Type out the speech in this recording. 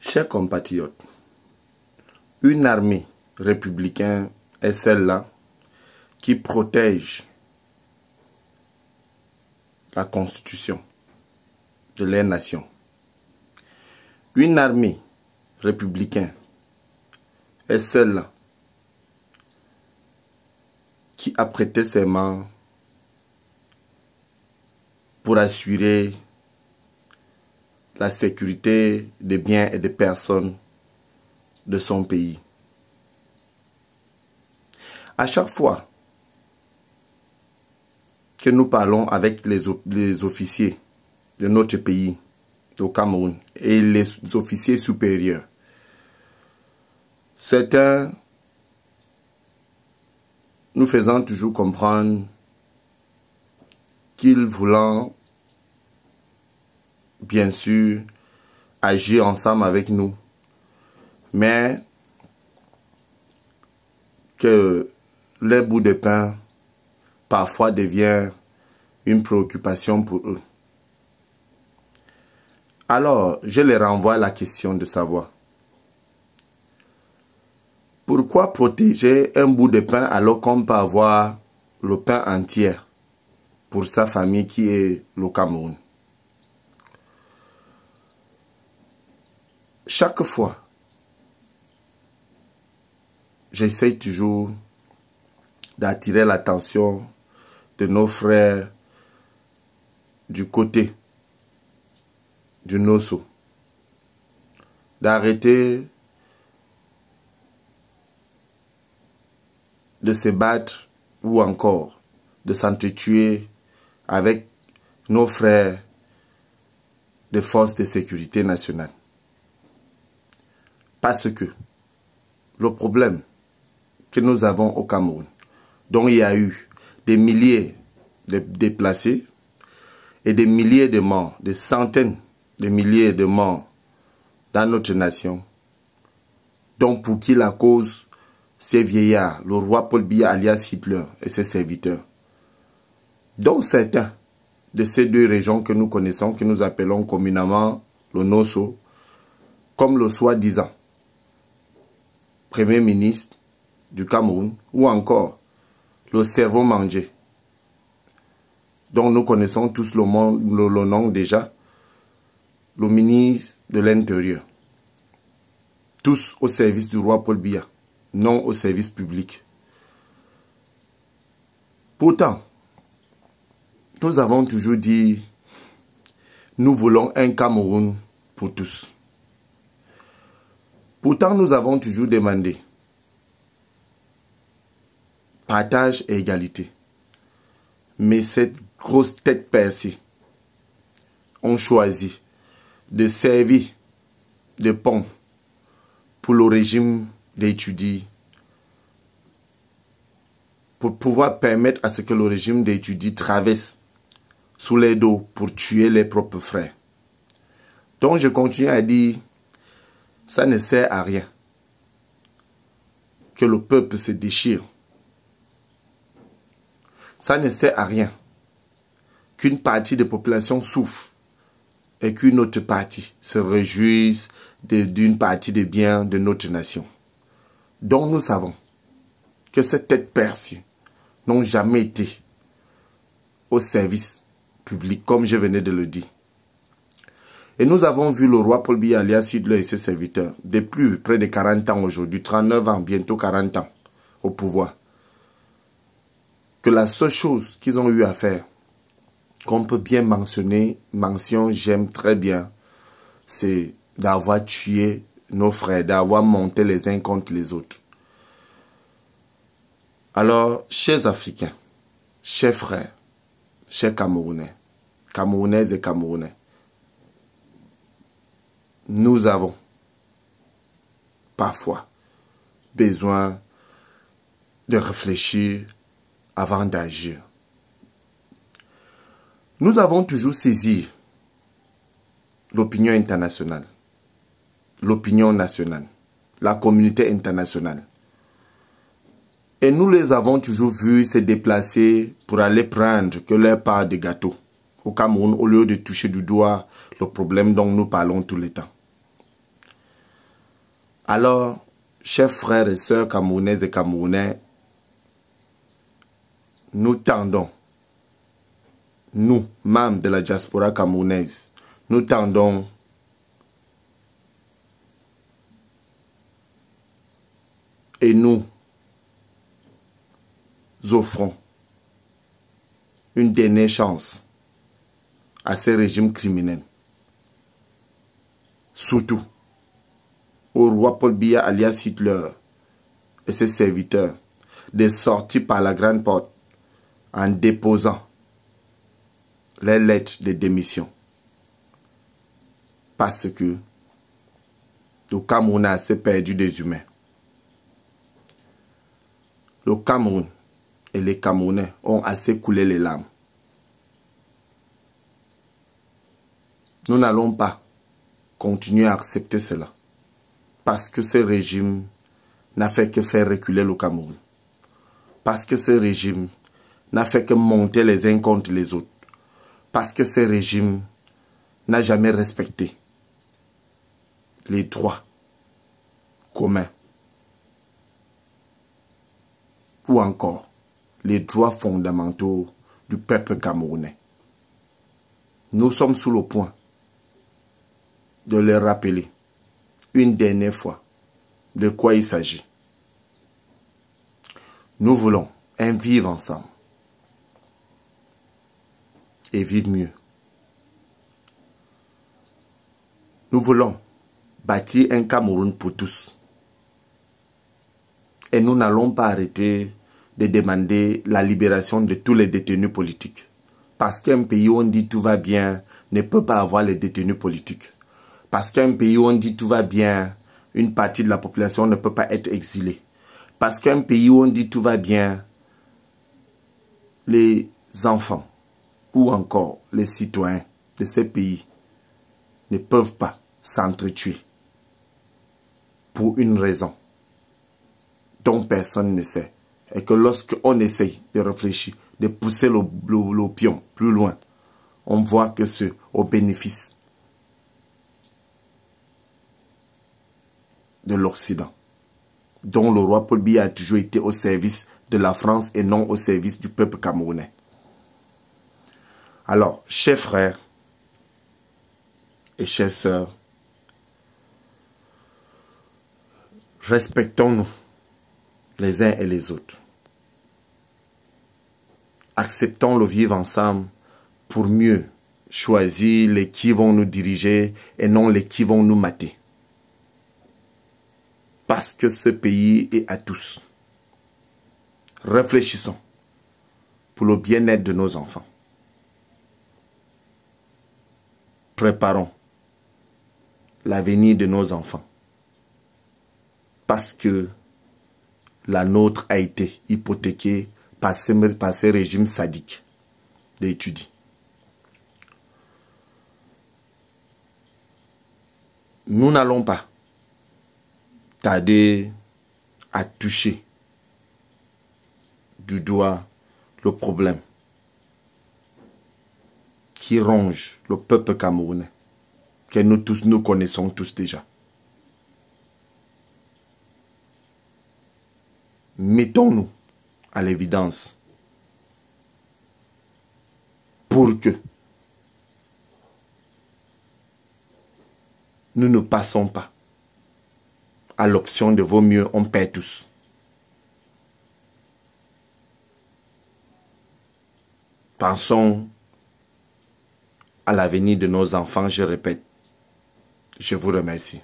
Chers compatriotes, une armée républicaine est celle-là qui protège la constitution de leur nation. Une armée républicaine est celle-là qui a prêté serment pour assurer la sécurité des biens et des personnes de son pays. À chaque fois que nous parlons avec les officiers de notre pays, au Cameroun, et les officiers supérieurs, certains nous faisant toujours comprendre qu'ils voulant bien sûr agir ensemble avec nous, mais que les bouts de pain parfois devient une préoccupation pour eux. Alors, je les renvoie à la question de savoir pourquoi protéger un bout de pain alors qu'on peut avoir le pain entier pour sa famille qui est le Cameroun. Chaque fois, j'essaie toujours d'attirer l'attention de nos frères du côté du Nosso, d'arrêter de se battre ou encore de s'entretuer avec nos frères des forces de sécurité nationale. Parce que le problème que nous avons au Cameroun, dont il y a eu des milliers de déplacés et des milliers de morts, des centaines de milliers de morts dans notre nation, dont pour qui la cause, ces vieillards, le roi Paul Biya alias Hitler et ses serviteurs, dont certains de ces deux régions que nous connaissons, que nous appelons communément le Nosso, comme le soi-disant Premier ministre du Cameroun, ou encore le cerveau mangé, dont nous connaissons tous le nom déjà, le ministre de l'Intérieur, tous au service du roi Paul Biya, non au service public. Pourtant, nous avons toujours dit, nous voulons un Cameroun pour tous. Pourtant, nous avons toujours demandé partage et égalité. Mais cette grosse tête percée ont choisi de servir de pont pour le régime d'étudier, pour pouvoir permettre à ce que le régime d'étudier traverse sous les dos pour tuer les propres frères. Donc je continue à dire, ça ne sert à rien que le peuple se déchire. Ça ne sert à rien qu'une partie de la population souffre et qu'une autre partie se réjouisse d'une partie des biens de notre nation. Donc nous savons que ces têtes percées n'ont jamais été au service public, comme je venais de le dire. Et nous avons vu le roi Paul Biya alias Hitler et ses serviteurs, depuis près de 40 ans aujourd'hui, 39 ans, bientôt 40 ans au pouvoir, que la seule chose qu'ils ont eu à faire, qu'on peut bien mentionner, j'aime très bien, c'est d'avoir tué nos frères, d'avoir monté les uns contre les autres. Alors, chers Africains, chers frères, chers Camerounais, Camerounaises et Camerounais, nous avons parfois besoin de réfléchir avant d'agir. Nous avons toujours saisi l'opinion internationale, l'opinion nationale, la communauté internationale. Et nous les avons toujours vus se déplacer pour aller prendre que leur part de gâteau au Cameroun au lieu de toucher du doigt le problème dont nous parlons tout le temps. Alors, chers frères et sœurs camerounaises et camerounais, nous tendons, nous, membres de la diaspora camerounaise, nous tendons et nous offrons une dernière chance à ces régimes criminels. Surtout au roi Paul Biya alias Hitler et ses serviteurs de sortir par la grande porte en déposant les lettres de démission. Parce que le Cameroun a assez perdu des humains. Le Cameroun et les Camerounais ont assez coulé les larmes. Nous n'allons pas continuer à accepter cela. Parce que ce régime n'a fait que faire reculer le Cameroun. Parce que ce régime n'a fait que monter les uns contre les autres. Parce que ce régime n'a jamais respecté les droits communs. Ou encore les droits fondamentaux du peuple camerounais. Nous sommes sous le point de leur rappeler une dernière fois de quoi il s'agit. Nous voulons un vivre ensemble et vivre mieux. Nous voulons bâtir un Cameroun pour tous. Et nous n'allons pas arrêter de demander la libération de tous les détenus politiques. Parce qu'un pays où on dit tout va bien ne peut pas avoir les détenus politiques. Parce qu'un pays où on dit tout va bien, une partie de la population ne peut pas être exilée. Parce qu'un pays où on dit tout va bien, les enfants ou encore les citoyens de ces pays ne peuvent pas s'entretuer pour une raison dont personne ne sait. Et que lorsqu'on essaye de réfléchir, de pousser l'opium plus loin, on voit que c'est au bénéfice de l'Occident, dont le roi Paul Biya a toujours été au service de la France et non au service du peuple camerounais. Alors, chers frères et chères sœurs, respectons-nous les uns et les autres. Acceptons le vivre ensemble pour mieux choisir les qui vont nous diriger et non les qui vont nous mater. Parce que ce pays est à tous. Réfléchissons pour le bien-être de nos enfants. Préparons l'avenir de nos enfants. Parce que la nôtre a été hypothéquée par ces régimes sadiques d'étudier. Nous n'allons pas tarder à toucher du doigt le problème qui ronge le peuple camerounais, que nous connaissons tous déjà. Mettons-nous à l'évidence pour que nous ne passons pas à l'option de vaut mieux on perd tous. Pensons à l'avenir de nos enfants, je répète. Je vous remercie.